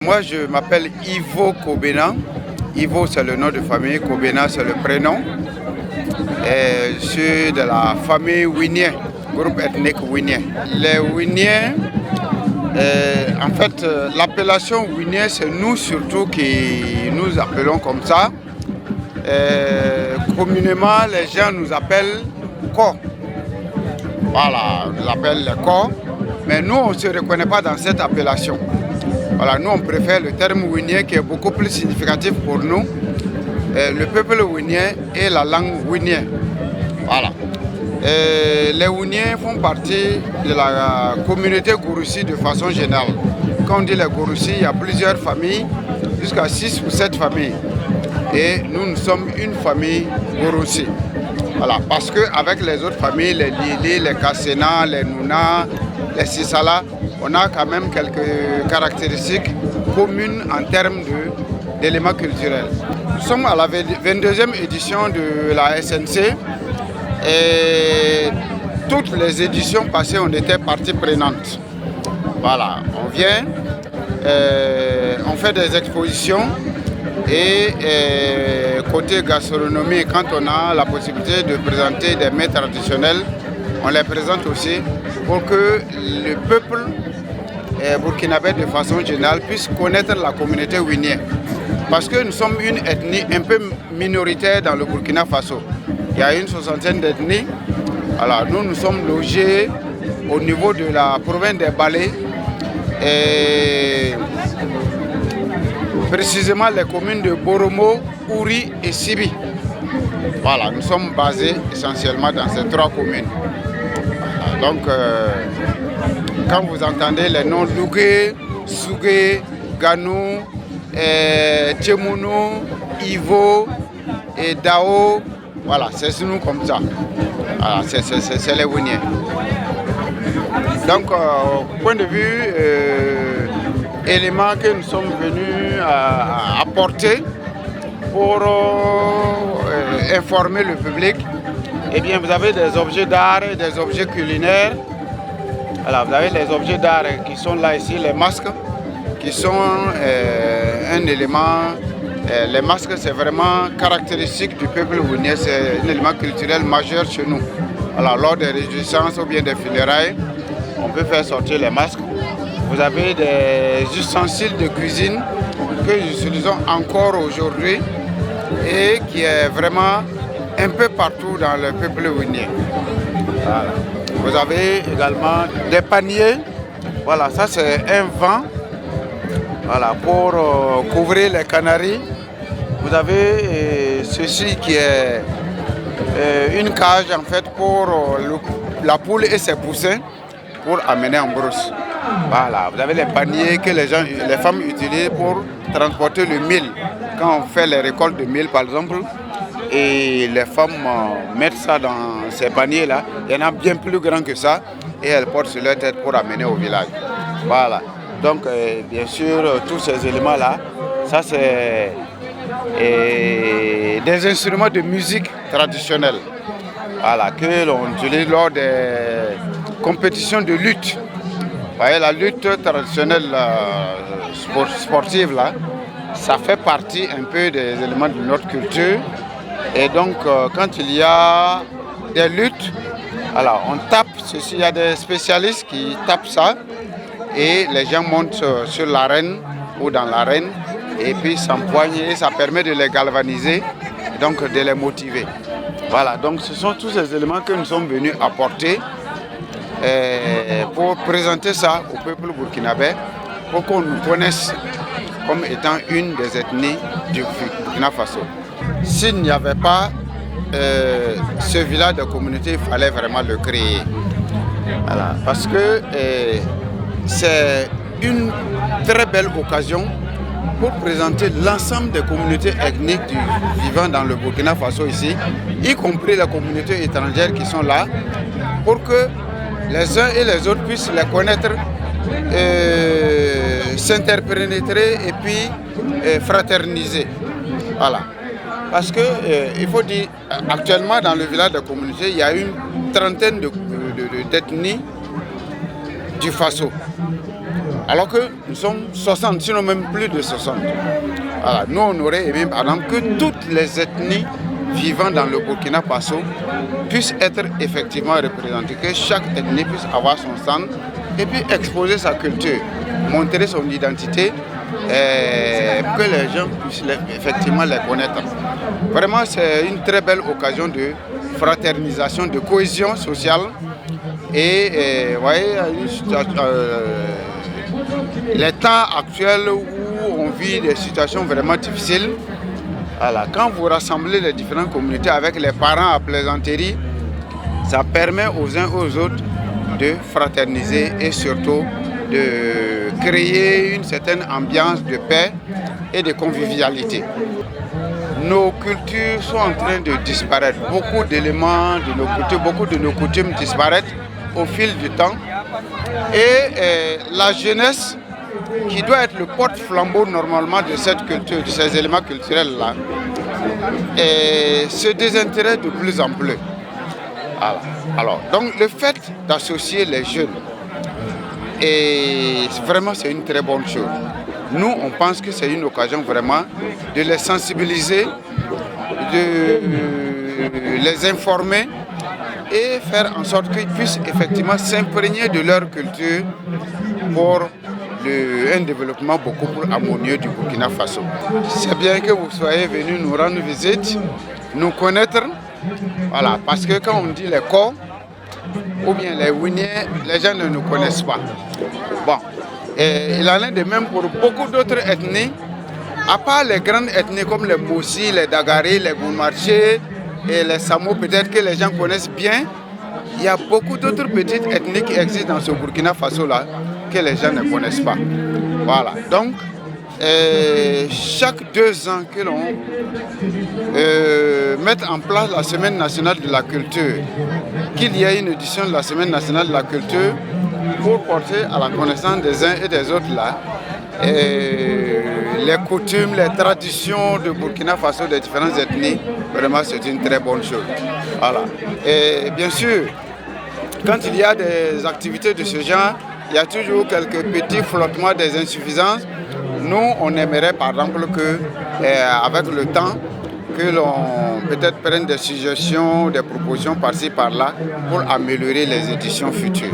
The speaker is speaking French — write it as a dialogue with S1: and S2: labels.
S1: Moi, je m'appelle Ivo Kobena. Ivo, c'est le nom de famille, Kobena, c'est le prénom. Et je suis de la famille Winien, groupe ethnique Winien. Les Winiens, en fait, l'appellation Winien, c'est nous surtout qui nous appelons comme ça. Communément, les gens nous appellent Ko. Voilà, on nous appelle les Ko. Mais nous, on ne se reconnaît pas dans cette appellation. Voilà, nous, on préfère le terme Winien qui est beaucoup plus significatif pour nous. Le peuple Winien et la langue Winien. Voilà. Les Winiens font partie de la communauté Gouroussi de façon générale. Quand on dit les Gouroussi, il y a plusieurs familles, jusqu'à 6 ou 7 familles. Et nous sommes une famille Gouroussi. Voilà, parce qu'avec les autres familles, les Lili, les Kassena, les Nouna, les Sissala, on a quand même quelques caractéristiques communes en termes d'éléments culturels. Nous sommes à la 22e édition de la SNC et toutes les éditions passées, on était partie prenante. Voilà, on vient, on fait des expositions et côté gastronomie, quand on a la possibilité de présenter des mets traditionnels, on les présente aussi pour que le peuple burkinabé de façon générale puisse connaître la communauté Winien. Parce que nous sommes une ethnie un peu minoritaire dans le Burkina Faso. Il y a une 60aine d'ethnies. Alors nous sommes logés au niveau de la province des Balais. Et précisément les communes de Boromo, Ouri et Sibi. Voilà, nous sommes basés essentiellement dans ces 3 communes. Donc, quand vous entendez les noms Lougué, Sougué, Ganou, Tchemounou, Ivo et Dao, voilà, c'est nous comme ça. Voilà, c'est les Winiens. Donc, point de vue, éléments que nous sommes venus apporter pour informer le public, eh bien, vous avez des objets d'art et des objets culinaires. Alors, vous avez les objets d'art qui sont là ici, les masques, qui sont un élément. Les masques, c'est vraiment caractéristique du peuple Winien, c'est un élément culturel majeur chez nous. Alors, lors des réjouissances ou bien des funérailles, on peut faire sortir les masques. Vous avez des ustensiles de cuisine que nous utilisons encore aujourd'hui et qui est vraiment un peu partout dans le peuple Winien. Voilà. Vous avez également des paniers. Voilà, ça c'est un vent, voilà, pour couvrir les canaris. Vous avez ceci qui est une cage en fait pour la poule et ses poussins pour amener en brousse. Voilà, vous avez les paniers que les femmes utilisent pour transporter le mil. Quand on fait les récoltes de mil par exemple, et les femmes mettent ça dans ces paniers-là, il y en a bien plus grands que ça, et elles portent sur leur tête pour amener au village. Voilà, donc bien sûr, tous ces éléments-là, ça c'est des instruments de musique traditionnelle, voilà, que l'on utilise lors des compétitions de lutte. Vous voyez, la lutte traditionnelle sportive, là, ça fait partie un peu des éléments de notre culture. Et donc, quand il y a des luttes, alors on tape ceci, il y a des spécialistes qui tapent ça, et les gens montent sur l'arène ou dans l'arène, et puis s'empoignent, et ça permet de les galvaniser, donc de les motiver. Voilà, donc ce sont tous ces éléments que nous sommes venus apporter pour présenter ça au peuple burkinabé, pour qu'on nous connaisse comme étant une des ethnies du Burkina Faso. S'il n'y avait pas ce village de communauté, il fallait vraiment le créer. Voilà, parce que c'est une très belle occasion pour présenter l'ensemble des communautés ethniques vivant dans le Burkina Faso ici, y compris les communautés étrangères qui sont là, pour que les uns et les autres puissent les connaître, s'interpénétrer et puis fraterniser. Voilà. Parce que il faut dire, actuellement dans le village de communauté, il y a une trentaine d'ethnies du Faso. Alors que nous sommes 60, sinon même plus de 60. Voilà. Nous, on aurait aimé, par exemple, que toutes les ethnies vivant dans le Burkina Faso puissent être effectivement représentées, que chaque ethnie puisse avoir son stand et puis exposer sa culture, montrer son identité, pour que les gens puissent effectivement les connaître. Vraiment, c'est une très belle occasion de fraternisation, de cohésion sociale. Et vous voyez, les temps actuels où on vit des situations vraiment difficiles, voilà, quand vous rassemblez les différentes communautés avec les parents à plaisanterie, ça permet aux uns aux autres de fraterniser et surtout de créer une certaine ambiance de paix et de convivialité. Nos cultures sont en train de disparaître. Beaucoup d'éléments de nos cultures, beaucoup de nos coutumes disparaissent au fil du temps. Et la jeunesse, qui doit être le porte-flambeau normalement de cette culture, de ces éléments culturels-là, se désintéresse de plus en plus. Voilà. Alors, donc le fait d'associer les jeunes, et vraiment c'est une très bonne chose. Nous, on pense que c'est une occasion vraiment de les sensibiliser, de les informer et faire en sorte qu'ils puissent effectivement s'imprégner de leur culture pour un développement beaucoup plus harmonieux du Burkina Faso. C'est bien que vous soyez venus nous rendre visite, nous connaître, voilà, parce que quand on dit les Kor ou bien les Winiers, les gens ne nous connaissent pas. Bon, et il en est de même pour beaucoup d'autres ethnies, à part les grandes ethnies comme les Moussi, les Dagari, les Goumarché et les Samo, peut-être que les gens connaissent bien. Il y a beaucoup d'autres petites ethnies qui existent dans ce Burkina Faso-là que les gens ne connaissent pas. Voilà, donc chaque 2 ans que l'on mette en place la Semaine nationale de la culture, qu'il y ait une édition de la Semaine nationale de la culture pour porter à la connaissance des uns et des autres là les coutumes, les traditions de Burkina Faso des différentes ethnies. Vraiment, c'est une très bonne chose. Voilà. Et bien sûr, quand il y a des activités de ce genre, il y a toujours quelques petits flottements, des insuffisances. Nous, on aimerait par exemple que, avec le temps, que l'on peut-être prenne des suggestions, des propositions par-ci par-là pour améliorer les éditions futures.